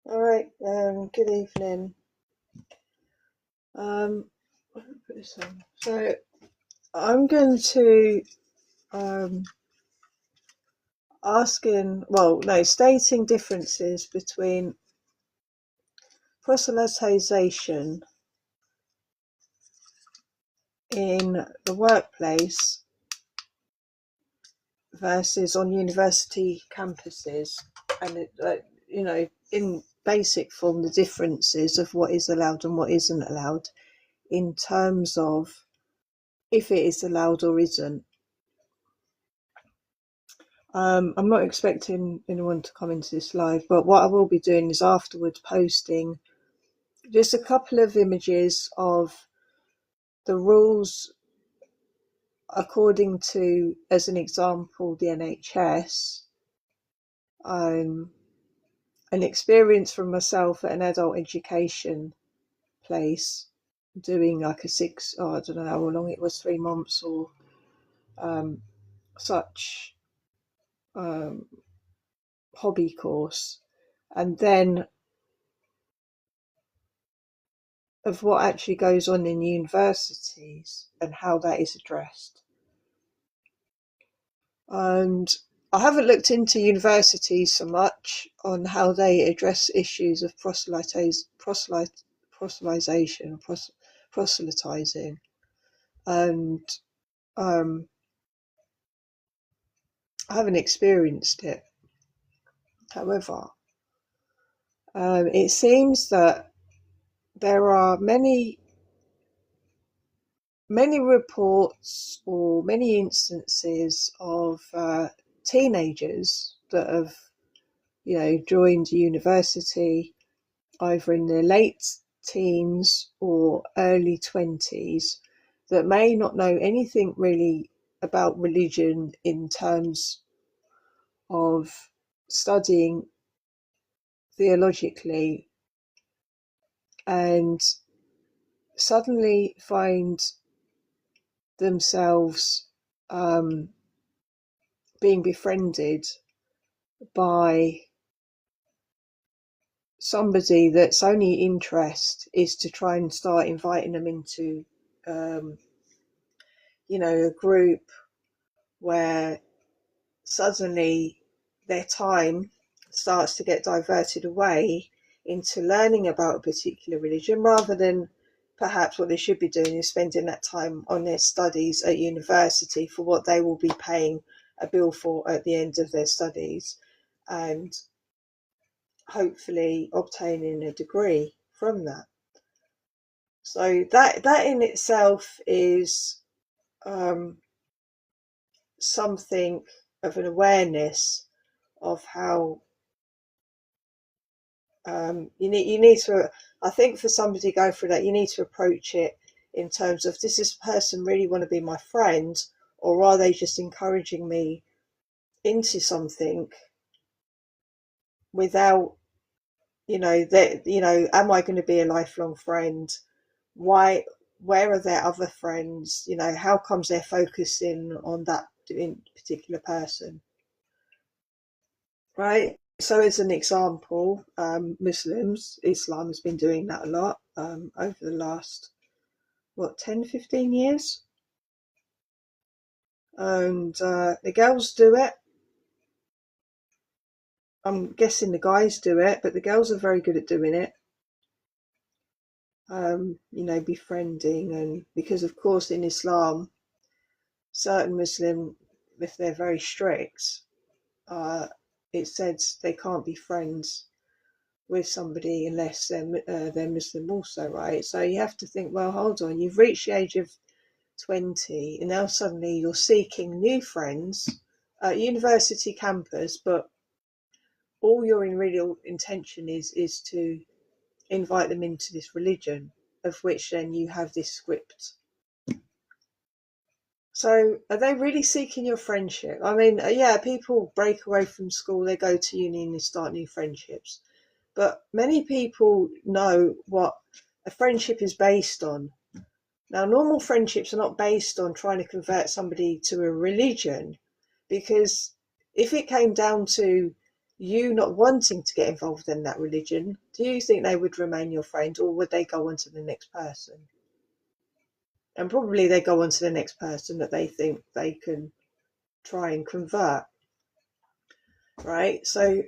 All right. Good evening. What did I put this on? So I'm going to um, stating differences between proselytization in the workplace versus on university campuses, and in basic form, the differences of what is allowed and what isn't allowed in terms of if it is allowed or isn't. I'm not expecting anyone to come into this live, but what I will be doing is afterwards posting just a couple of images of the rules according to, as an example, the NHS, an experience from myself at an adult education place, doing like I don't know how long it was, 3 months or such um, hobby course, and then of what actually goes on in universities and how that is addressed. And I haven't looked into universities so much on how they address issues of proselytizing, and um, I haven't experienced it. However, it seems that there are many reports or many instances of teenagers that have, joined university either in their late teens or early 20s that may not know anything really about religion in terms of studying theologically, and suddenly find themselves being befriended by somebody that's only interest is to try and start inviting them into a group where suddenly their time starts to get diverted away into learning about a particular religion, rather than perhaps what they should be doing is spending that time on their studies at university for what they will be paying a bill for at the end of their studies, and hopefully obtaining a degree from that. So that in itself is something of an awareness of how you need to. I think for somebody to go through that, you need to approach it in terms of, does this person really want to be my friend, or are they just encouraging me into something without, am I going to be a lifelong friend? Why? Where are their other friends? How comes they're focusing on that particular person, right? So, as an example, Islam has been doing that a lot over the last, 10, 15 years. And the girls do it. I'm guessing the guys do it, but the girls are very good at doing it. Befriending, and because, of course, in Islam, certain Muslim, if they're very strict, it says they can't be friends with somebody unless they're Muslim also, right? So you have to think, well, hold on, you've reached the age of 20 and now suddenly you're seeking new friends at university campus, but all your real intention is to invite them into this religion, of which then you have this script. So are they really seeking your friendship? I mean, yeah, people break away from school, they go to uni and they start new friendships. But many people know what a friendship is based on. Now, normal friendships are not based on trying to convert somebody to a religion, because if it came down to you not wanting to get involved in that religion, do you think they would remain your friend, or would they go on to the next person? And probably they go on to the next person that they think they can try and convert, right? So,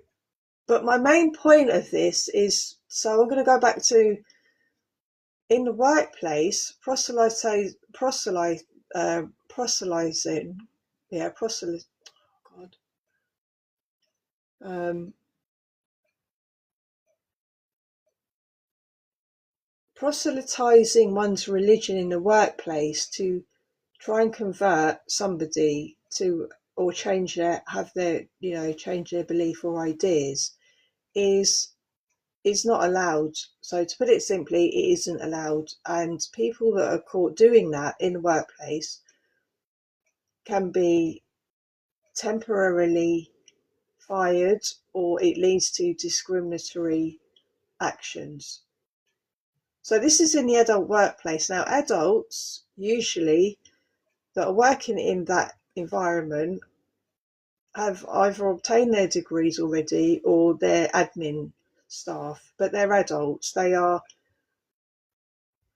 but my main point of this is, so I'm going to go back to, in the workplace, proselytizing, yeah, God, um, proselytizing one's religion in the workplace to try and convert somebody to, or change their, have their, change their belief or ideas, is not allowed. So to put it simply, it isn't allowed. And people that are caught doing that in the workplace can be temporarily fired, or it leads to discriminatory actions. So this is in the adult workplace. Now, adults usually that are working in that environment have either obtained their degrees already or they're admin staff, but they're adults. They are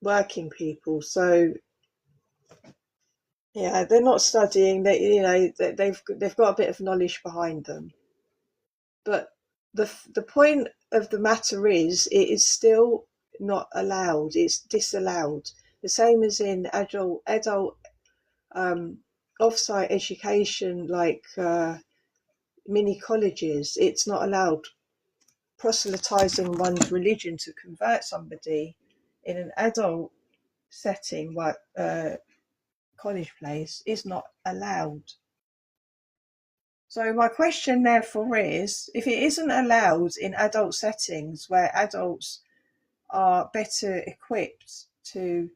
working people. So yeah, they're not studying. They've got a bit of knowledge behind them. But the point of the matter is, it is still not allowed. It's disallowed. The same as in adult off-site education, like mini colleges. It's not allowed. Proselytizing one's religion to convert somebody in an adult setting, like college place, is not allowed. So my question therefore is, if it isn't allowed in adult settings where adults are better equipped to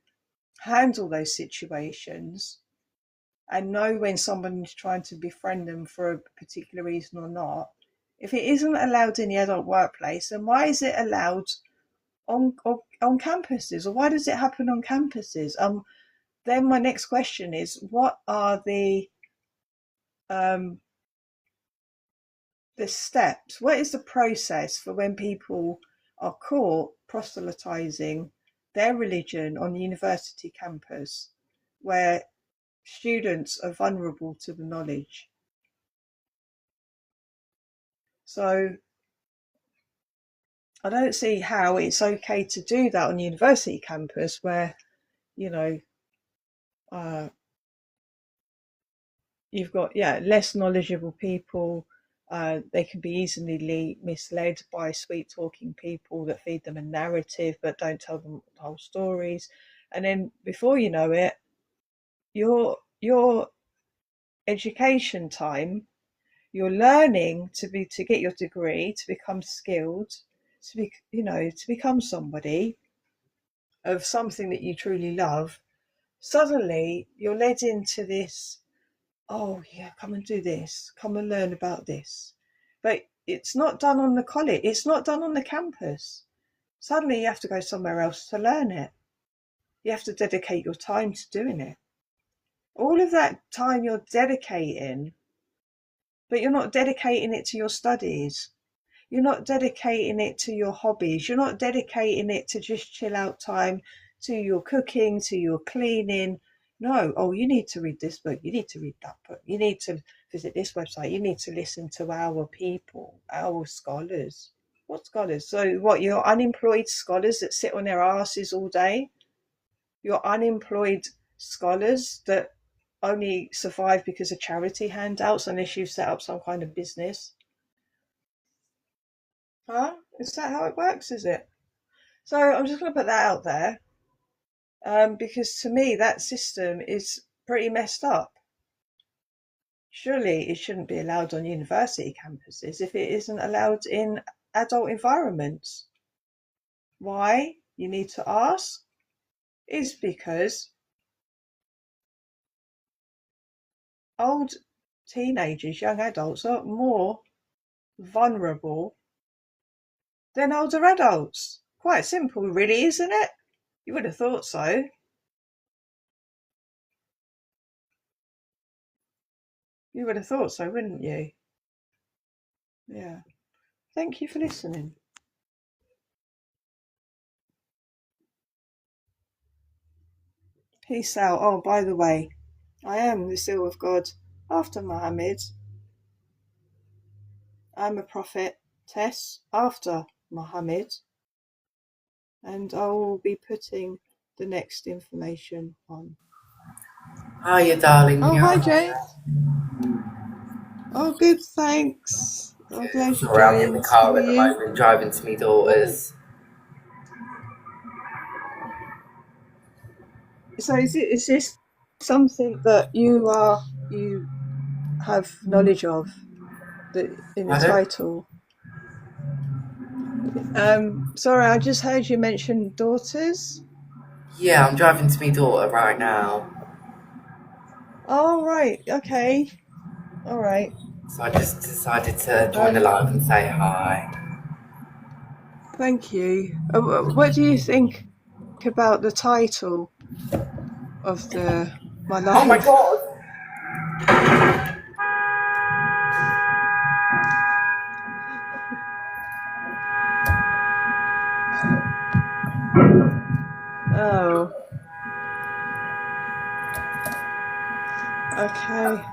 handle those situations and know when someone is trying to befriend them for a particular reason or not, if it isn't allowed in the adult workplace, then why is it allowed on campuses, or why does it happen on campuses? Then my next question is, what are the steps? What is the process for when people are caught proselytizing their religion on the university campus, where students are vulnerable to the knowledge? So I don't see how it's okay to do that on the university campus, where you've got less knowledgeable people. They can be easily misled by sweet talking people that feed them a narrative but don't tell them the whole stories. And then before you know it, your education time, you're learning to get your degree, to become skilled, to become somebody of something that you truly love. Suddenly you're led into this, oh yeah, come and do this, come and learn about this. But it's not done on the college, it's not done on the campus. Suddenly you have to go somewhere else to learn it. You have to dedicate your time to doing it. All of that time you're dedicating, but you're not dedicating it to your studies. You're not dedicating it to your hobbies. You're not dedicating it to just chill out time, to your cooking, to your cleaning. No, oh, you need to read this book. You need to read that book. You need to visit this website. You need to listen to our people, our scholars. What scholars? So what, you're unemployed scholars that sit on their asses all day? You're unemployed scholars that only survive because of charity handouts, unless you've set up some kind of business? Huh? Is that how it works, is it? So I'm just going to put that out there, because to me that system is pretty messed up. Surely it shouldn't be allowed on university campuses if it isn't allowed in adult environments. Why, you need to ask, is because old teenagers, young adults, are more vulnerable than older adults. Quite simple, really, isn't it? You would have thought so. You would have thought so, wouldn't you? Yeah. Thank you for listening. Peace out. Oh, by the way, I am the seal of God after Muhammad. I'm a prophetess after Muhammad, and I will be putting the next information on. Hiya, darling. Oh, You hi, alright? Jane. Oh, good, thanks. I'm glad you Sorry, I'm in the joined. How car are at the you? moment, driving to my daughter's. So, is this something that you have knowledge of, that in the Pardon? title? Sorry, I just heard you mention daughters. Yeah, I'm driving to my daughter right now. Oh, right. Okay. All right. So I just decided to join the Um, live and say hi. Thank you. What do you think about the title of my Oh my live? god! Oh, okay.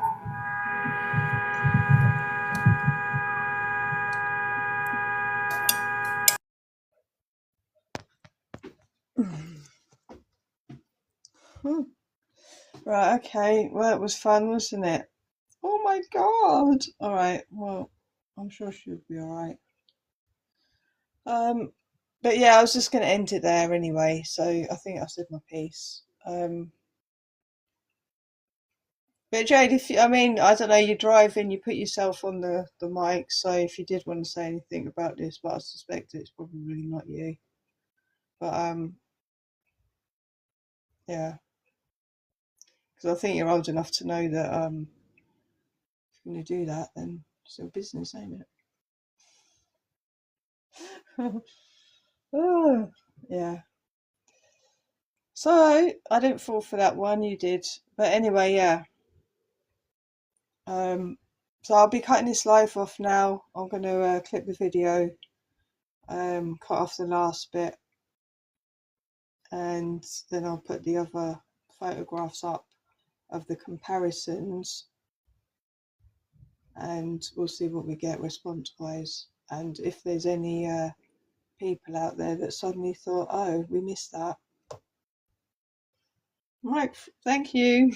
Hmm. Right, okay. Well, it was fun, wasn't it? Oh my God. All right. Well, I'm sure she'll be all right. Um, but yeah, I was just going to end it there anyway. So I think I've said my piece. But Jade, I mean, I don't know, you're driving, you put yourself on the mic. So if you did want to say anything about this, but I suspect it's probably really not you. But yeah, because I think you're old enough to know that if you're going to do that, then it's your business, ain't it? Oh, yeah. So I didn't fall for that one, you did. But anyway, yeah. So I'll be cutting this live off now. I'm going to clip the video, cut off the last bit, and then I'll put the other photographs up of the comparisons, and we'll see what we get response wise. And if there's any people out there that suddenly thought, oh, we missed that. Right, thank you.